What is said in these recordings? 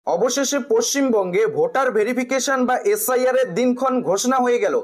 অবশেষে পশ্চিমবঙ্গে voter verification বা এসআইআর এর দিনক্ষণ ঘোষণা হয়ে গেল।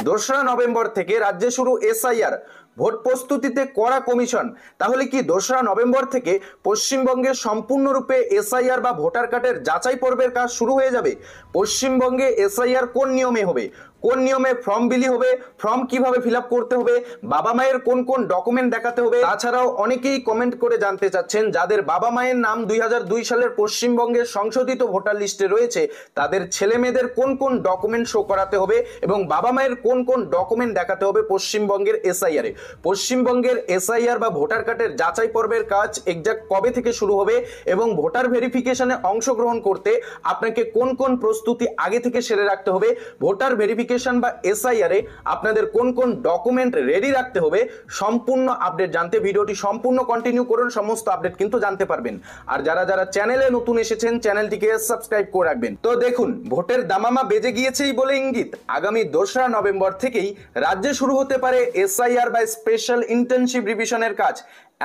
2রা নভেম্বর থেকে রাজ্যে শুরু এসআইআর। ভোট প্রস্তুতিতে কড়া কমিশন। তাহলে কি 2রা নভেম্বর থেকে পশ্চিমবঙ্গে সম্পূর্ণরূপে এসআইআর বা ভোটার কার্ডের যাচাই পর্বের কাজ শুরু হয়ে যাবে? পশ্চিমবঙ্গে এসআইআর কোন নিয়মে হবে, কোন নিয়মে ফর্ম বিলি হবে, ফর্ম কিভাবে ফিল আপ করতে হবে, বাবা মায়ের কোন কোন ডকুমেন্ট দেখাতে হবে, তাছাড়াও অনেকেই কমেন্ট করে জানতে চাচ্ছেন যাদের বাবা মায়ের নাম 2002 সালের পশ্চিমবঙ্গের সংশোধিত ভোটার লিস্টে রয়েছে তাদের ছেলে মেয়েদের কোন কোন ডকুমেন্ট শো করাতে হবে এবং বাবা মায়ের কোন কোন ডকুমেন্ট দেখাতে হবে পশ্চিমবঙ্গের এসআইআর এ। পশ্চিমবঙ্গের এসআইআর বা ভোটার কার্ডের যাচাই পর্বের কাজ এক্সাক্ট কবে থেকে শুরু হবে এবং ভোটার ভেরিফিকেশনে অংশগ্রহণ করতে আপনাকে কোন কোন প্রস্তুতি আগে থেকে সেরে রাখতে হবে, ভোটার ভেরিফিকেশন বা এসআইআর এ আপনাদের কোন কোন ডকুমেন্ট রেডি রাখতে হবে, সম্পূর্ণ আপডেট জানতে ভিডিওটি সম্পূর্ণ কন্টিনিউ করুন। সমস্ত আপডেট কিন্তু জানতে পারবেন। আর যারা যারা চ্যানেলে নতুন এসেছেন চ্যানেলটিকে সাবস্ক্রাইব করে রাখবেন। তো দেখুন, ভোটের দামামা বেজে গিয়েছেই বলে ইঙ্গিত আগামী 2রা নভেম্বর থেকেই রাজ্যে শুরু হতে পারে এসআইআর বা স্পেশাল ইন্টার্নশিপ রিভিশনের কাজ।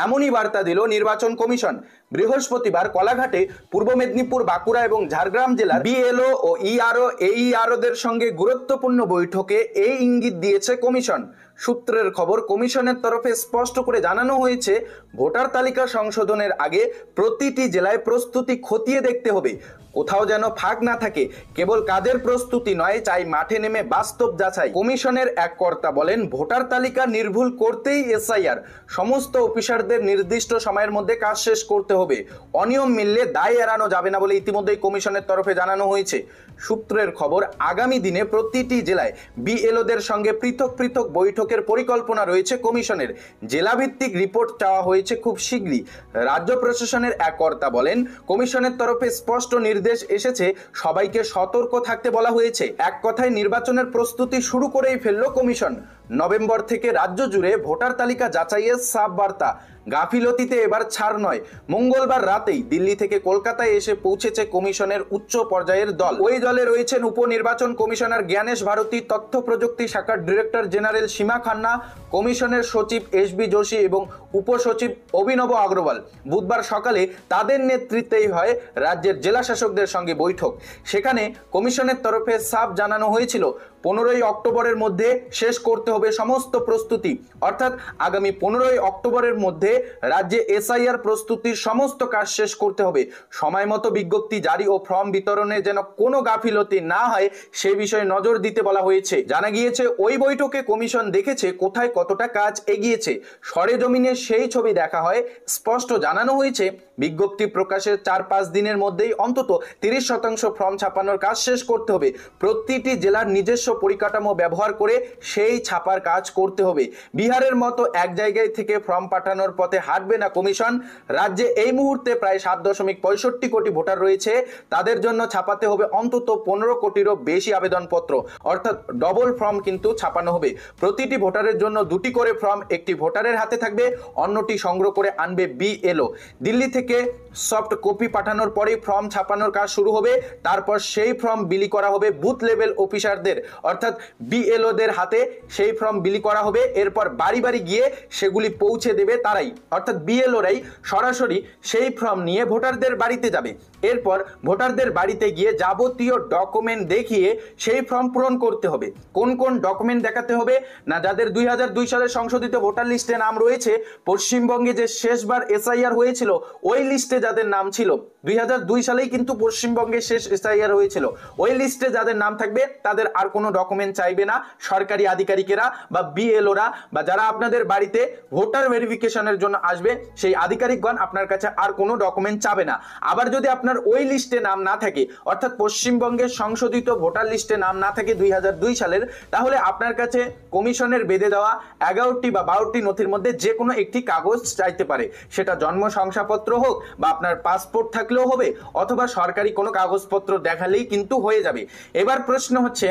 এমনই বার্তা দিল নির্বাচন কমিশন। বৃহস্পতিবার কোলাঘাটে পূর্ব মেদিনীপুর, বাঁকুড়া এবং ঝাড়গ্রাম জেলার বিএলও ও ইআরও এইআরওদের সঙ্গে গুরুত্বপূর্ণ বৈঠকে এই ইঙ্গিত দিয়েছে কমিশন। সূত্রের খবর, কমিশনের তরফে স্পষ্ট করে জানানো হয়েছে ভোটার তালিকা সংশোধনের আগে প্রতিটি জেলায় প্রস্তুতি খতিয়ে দেখতে হবে, কোথাও যেন ফাঁক না থাকে। কেবল কাজের প্রস্তুতি নয়, চাই মাঠে নেমে বাস্তব যাচাই। কমিশনের এক কর্তা বলেন, ভোটার তালিকা নির্ভুল করতেই এসআইআর। সমস্ত অফিসারদের নির্দিষ্ট সময়ের মধ্যে কাজ শেষ করতে হবে। অনিয়ম মিললে দায় এড়ানো যাবে না বলে ইতিমধ্যেই কমিশনের তরফে জানানো হয়েছে। সূত্রের খবর, আগামী দিনে প্রতিটি জেলায় বিএলওদের সঙ্গে পৃথক পৃথক বৈঠকের পরিকল্পনা রয়েছে কমিশনের। জেলাভিত্তিক রিপোর্ট চাওয়া হয়েছে খুব শীঘ্রই। রাজ্য প্রশাসনের এক কর্তা বলেন, কমিশনের তরফে স্পষ্ট নির্দেশ এসেছে, সবাইকে সতর্ক থাকতে বলা হয়েছে। এক কথায় নির্বাচনের প্রস্তুতি শুরু করেই ফেলল কমিশন। নভেম্বর থেকে রাজ্য জুড়ে ভোটার তালিকা যাচাইয়ের সাব বার্তা। গাফিলতিতে এবার ছাড় নয়। মঙ্গলবার রাতেই দিল্লি থেকে কলকাতায় এসে পৌঁছেছে কমিশনের উচ্চ পর্যায়ের দল। ওই দলে রয়েছেন উপনির্বাচন কমিশনার জ্ঞানেশ ভারতী, তথ্য প্রযুক্তি শাখার ডিরেক্টর জেনারেল সীমা খান্না, কমিশনের সচিব এসবি যোশী এবং উপসচিব অভিনব আগরওয়াল। বুধবার সকালে তাদের নেতৃত্বেই হয় রাজ্যের জেলা শাসকদের সঙ্গে বৈঠক। সেখানে কমিশনের তরফে সাফ জানানো হয়েছিল 15ই অক্টোবরের মধ্যে শেষ করতে হবে সমস্ত প্রস্তুতি। অর্থাৎ আগামী 15ই অক্টোবরের মধ্যে রাজ্যে এসআইআর প্রস্তুতির সমস্ত কাজ শেষ করতে হবে। সময় মতো বিজ্ঞপ্তি জারি ও ফর্ম বিতরণে যেন কোনো গাফিলতি না হয় সে বিষয়ে নজর দিতে বলা হয়েছে। জানা গিয়েছে ওই বৈঠকে কমিশন দেখেছে কোথায় কতটা কাজ এগিয়েছে। সরেজমিনে সেই ছবি দেখা হয়। স্পষ্ট জানানো হয়েছে বিজ্ঞপ্তি প্রকাশের 4-5 দিনের মধ্যেই অন্তত 30% ফর্ম ছাপানোর কাজ শেষ করতে হবে। প্রতিটি জেলার নিজস্ব পরিকাঠামো ব্যবহার করে সেই ছাপার কাজ করতে হবে। বিহারের মতো এক জায়গায় থেকে ফর্ম পাঠানোর পথে হাঁটবে না কমিশন। রাজ্যে এই মুহূর্তে প্রায় 7.65 কোটি ভোটার রয়েছে। তাদের জন্য ছাপাতে হবে অন্তত 15 কোটিরও বেশি আবেদনপত্র, অর্থাৎ ডবল ফর্ম কিন্তু ছাপানো হবে। প্রতিটি ভোটারের জন্য 2টি করে ফর্ম একটি ভোটারের হাতে থাকবে, অন্যটি সংগ্রহ করে আনবে বিএলও। দিল্লি থেকে সফট কপি পাঠানোর পরেই ফর্ম ছাপানোর কাজ শুরু হবে। তারপর সেই ফর্ম বিলি করা হবে বুথ লেভেল অফিসারদের, অর্থাৎ বিএলওদের হাতে সেই ফর্ম বিলি করা হবে। এরপর বাড়ি বাড়ি গিয়ে সেগুলি পৌঁছে দেবে তারাই, অর্থাৎ বিএলওরাই সরাসরি সেই ফর্ম নিয়ে ভোটারদের বাড়িতে যাবে। এরপর ভোটারদের বাড়িতে গিয়ে যাবতীয় ডকুমেন্ট দেখিয়ে সেই ফর্ম পূরণ করতে হবে। কোন কোন ডকুমেন্ট দেখাতে হবে না, যাদের 2002 সালে সংশোধিত ভোটার লিস্টে নাম রয়েছে, পশ্চিমবঙ্গে যে শেষবার এসআইআর হয়েছিল ওই লিস্টে যাদের নাম ছিল, 2002 সালেই কিন্তু পশ্চিমবঙ্গে শেষ এসআইআর হয়েছিল, ওই লিস্টে যাদের নাম থাকবে তাদের আর কোনো ডকুমেন্ট চাইবে না সরকারি আধিকারিকেরা বা বিএলওরা, বা যারা আপনাদের বাড়িতে ভোটার ভেরিফিকেশনের জন্য আসবে সেই আধিকারিকগণ আপনার কাছে আর কোনো ডকুমেন্ট চাবে না। আবার যদি আপনার ওই লিস্টে নাম না থাকে, অর্থাৎ পশ্চিমবঙ্গের সংশোধিত ভোটার লিস্টে নাম না থাকে 2002 সালের, তাহলে আপনার কাছে কমিশনের বেঁধে দেওয়া 11টি বা 12টি নথির মধ্যে যে কোনো একটি কাগজ চাইতে পারে। সেটা জন্ম শংসাপত্র হোক বা আপনার পাসপোর্ট থাকলেও হবে, অথবা সরকারি কোনো কাগজপত্র দেখালেই কিন্তু হয়ে যাবে। এবার প্রশ্ন হচ্ছে,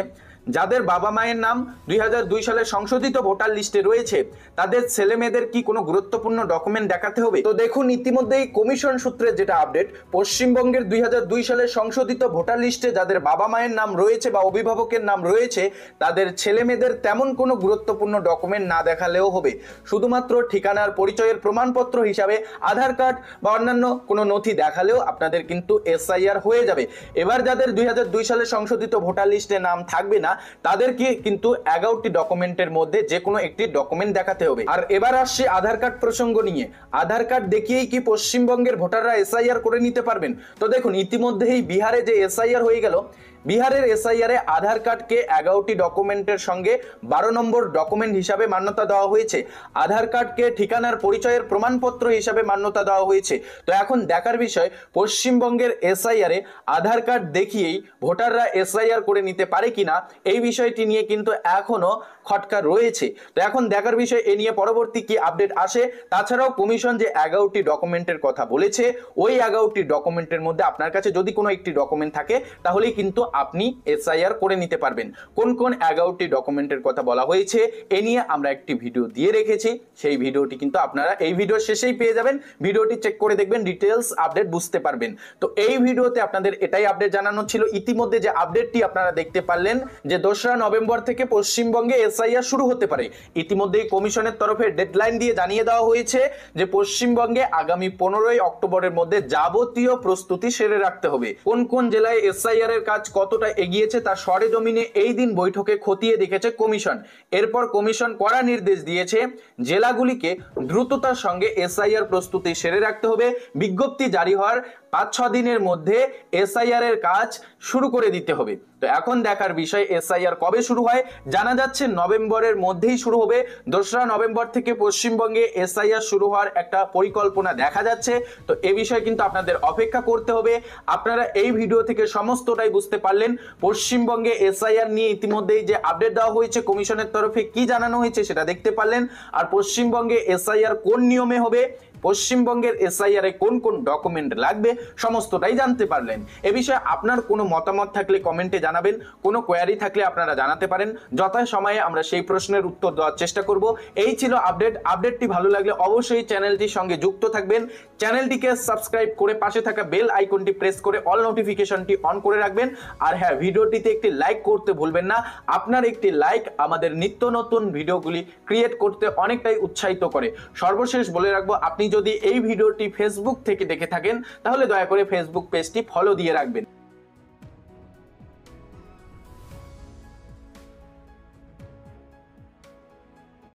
যাদের বাবা মায়ের নাম 2002 সালের সংশোধিত ভোটার লিস্টে রয়েছে তাদের ছেলে মেয়েদের কি কোনো গুরুত্বপূর্ণ ডকুমেন্ট দেখাতে হবে? তো দেখুন, ইতিমধ্যেই কমিশন সূত্রে যেটা আপডেট, পশ্চিমবঙ্গের 2002 সালের সংশোধিত ভোটার লিস্টে যাদের বাবা মায়ের নাম রয়েছে বা অভিভাবকের নাম রয়েছে তাদের ছেলে মেয়েদের তেমন কোনো গুরুত্বপূর্ণ ডকুমেন্ট না দেখালেও হবে। শুধুমাত্র ঠিকানার পরিচয়ের প্রমাণপত্র হিসাবে আধার কার্ড বা অন্যান্য কোনো নথি দেখালেও আপনাদের কিন্তু এসআইআর হয়ে যাবে। এবার যাদের 2002 সালের সংশোধিত ভোটার লিস্টে নাম থাকবে না তাদেরকে কিন্তু 11টি ডকুমেন্টের মধ্যে যে কোনো একটি ডকুমেন্ট দেখাতে হবে। আর এবার আসছে আধার কার্ড প্রসঙ্গ নিয়ে। আধার কার্ড দেখিয়েই কি পশ্চিমবঙ্গের ভোটাররা এসআইআর করে নিতে পারবেন? তো দেখুন, ইতিমধ্যেই বিহারে যে এসআইআর হয়ে গেল, বিহারের এসআইআরে আধার কার্ডকে 11টি ডকুমেন্টের সঙ্গে 12 নম্বর ডকুমেন্ট হিসাবে মান্যতা দেওয়া হয়েছে। আধার কার্ডকে ঠিকানার পরিচয়ের প্রমাণপত্র হিসাবে মান্যতা দেওয়া হয়েছে। তো এখন দেখার বিষয়, পশ্চিমবঙ্গের এসআইআরে আধার কার্ড দেখিয়েই ভোটাররা এসআইআর করে নিতে পারে কিনা, এই বিষয়টি নিয়ে কিন্তু এখনো খটকা রয়েছে। তো এখন দেখার বিষয় এ নিয়ে পরবর্তী কি আপডেট আসে। তাছাড়াও কমিশন যে 11টি ডকুমেন্টের কথা বলেছে, ওই 11টি ডকুমেন্টের মধ্যে আপনার কাছে যদি কোনো একটি ডকুমেন্ট থাকে তাহলেই কিন্তু আপনি এসআইআর করে নিতে পারবেন। কোন কোন 11টি ডকুমেন্টের কথা বলা হয়েছে এ নিয়ে আমরা একটি ভিডিও দিয়ে রেখেছি, সেই ভিডিওটি কিন্তু আপনারা এই ভিডিওর শেষেই পেয়ে যাবেন। ভিডিওটি চেক করে দেখবেন, ডিটেলস আপডেট বুঝতে পারবেন। তো এই ভিডিওতে আপনাদের এটাই আপডেট জানানো ছিল। ইতিমধ্যে যে আপডেটটি আপনারা দেখতে পারলেন যে 2রা নভেম্বর থেকে পশ্চিমবঙ্গে এসআইআর শুরু হতে পারে। ইতিমধ্যেই কমিশনের তরফে ডেডলাইন দিয়ে জানিয়ে দেওয়া হয়েছে যে পশ্চিমবঙ্গে আগামী 15ই অক্টোবরের মধ্যে যাবতীয় প্রস্তুতি সেরে রাখতে হবে। কোন কোন জেলায় এসআইআর এর কাজ কতটা এগিয়েছে তা সরেজমিনে এই দিন বৈঠকে খতিয়ে দেখেছে কমিশন। এরপর কমিশন কড়া নির্দেশ দিয়েছে জেলাগুলিকে দ্রুততার সঙ্গে এসআইআর প্রস্তুতি সেরে রাখতে হবে। বিজ্ঞপ্তি জারি হওয়ার 5-6 দিনের মধ্যে এসআইআর এর কাজ শুরু করে দিতে হবে। তো এখন দেখার বিষয় এসআইআর কবে শুরু হয়। জানা যাচ্ছে নভেম্বরের মধ্যেই শুরু হবে। 2রা নভেম্বর থেকে পশ্চিমবঙ্গে এসআইআর শুরু হওয়ার একটা পরিকল্পনা দেখা যাচ্ছে। তো এ বিষয়ে কিন্তু আপনাদের অপেক্ষা করতে হবে। আপনারা এই ভিডিও থেকে সমস্তটাই বুঝতে পারলেন। পশ্চিমবঙ্গে এসআইআর নিয়ে ইতিমধ্যেই যে আপডেট দেওয়া হয়েছে কমিশনের তরফে কি জানানো হয়েছে সেটা দেখতে পারলেন। আর পশ্চিমবঙ্গে এসআইআর কোন নিয়মে হবে, পশ্চিমবঙ্গের এসআইআর এ কোন কোন ডকুমেন্ট লাগবে সমস্তটাই জানতে পারলেন। এ বিষয়ে আপনার কোনো মতামত থাকলে কমেন্টে জানাবেন, কোনো কোয়ারি থাকলে আপনারা জানাতে পারেন। যথাসময়ে আমরা সেই প্রশ্নের উত্তর দেওয়ার চেষ্টা করব। এই ছিল আপডেট। আপডেটটি ভালো লাগলে অবশ্যই চ্যানেলটির সঙ্গে যুক্ত থাকবেন। চ্যানেলটিকে সাবস্ক্রাইব করে পাশে থাকা বেল আইকনটি প্রেস করে অল নোটিফিকেশনটি অন করে রাখবেন। আর হ্যাঁ, ভিডিওটিতে একটি লাইক করতে ভুলবেন না। আপনার একটি লাইক আমাদের নিত্য নতুন ভিডিওগুলি ক্রিয়েট করতে অনেকটাই উৎসাহিত করে। সর্বশেষ বলে রাখবো, আপনি যদি এই ভিডিওটি ফেসবুক থেকে দেখে থাকেন তাহলে দয়া করে ফেসবুক পেজটি ফলো দিয়ে রাখবেন।